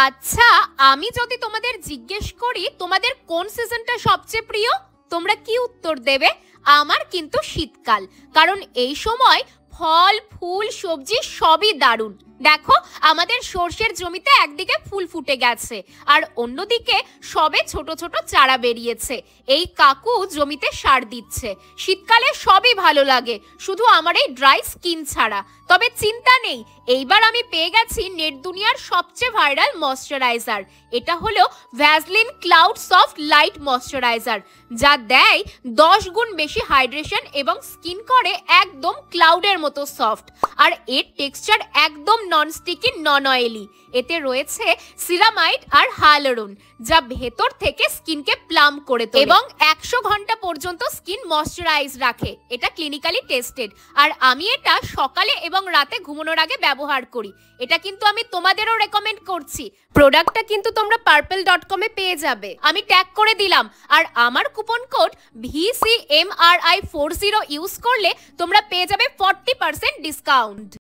আচ্ছা, আমি যদি তোমাদের জিজ্ঞেস করি তোমাদের কোন সিজনটা সবচেয়ে প্রিয়, তোমরা কি উত্তর দেবে? আমার কিন্তু শীতকাল, কারণ এই সময় ফল ফুল সবজি সবই দারুণ। দেখো, আমাদের সর্ষের জমিতে একদিকে ফুল ফুটে গেছে আর অন্যদিকে সবে ছোট ছোট চারা বেরিয়েছে। এই কাকু জমিতে সার দিচ্ছে। শীতকালে সবই ভালো লাগে, শুধু আমার এই ড্রাই স্কিন ছাড়া। তবে চিন্তা নেই, এইবার আমি পেয়ে গেছি নেট দুনিয়ার সবচেয়ে ভাইরাল ময়শ্চারাইজার। এটা হলো Vaseline cloud soft light moisturiser, যা দেয় 10 গুণ বেশি হাইড্রেশন এবং স্কিন করে একদম ক্লাউডের মতো সফট। আর এর টেক্সচার একদম নন স্টিকি, নন অয়েলি। এতে রয়েছে সিরামাইড আর হায়ালুরন, যা ভেতর থেকে স্কিনকে প্লাম করে তোলে এবং 100 ঘন্টা পর্যন্ত স্কিন ময়শ্চারাইজ রাখে। এটা ক্লিনিক্যালি টেস্টেড, আর আমি এটা সকালে এবং রাতে ঘুমানোর আগে ব্যবহার করি। এটা কিন্তু আমি তোমাদেরও রেকমেন্ড করছি। প্রোডাক্টটা কিন্তু তোমরা purple.com এ পেয়ে যাবে, আমি ট্যাগ করে দিলাম। আর আমার কুপন কোড VCMRI40 ইউজ করলে তোমরা পেয়ে যাবে 40% ডিসকাউন্ট।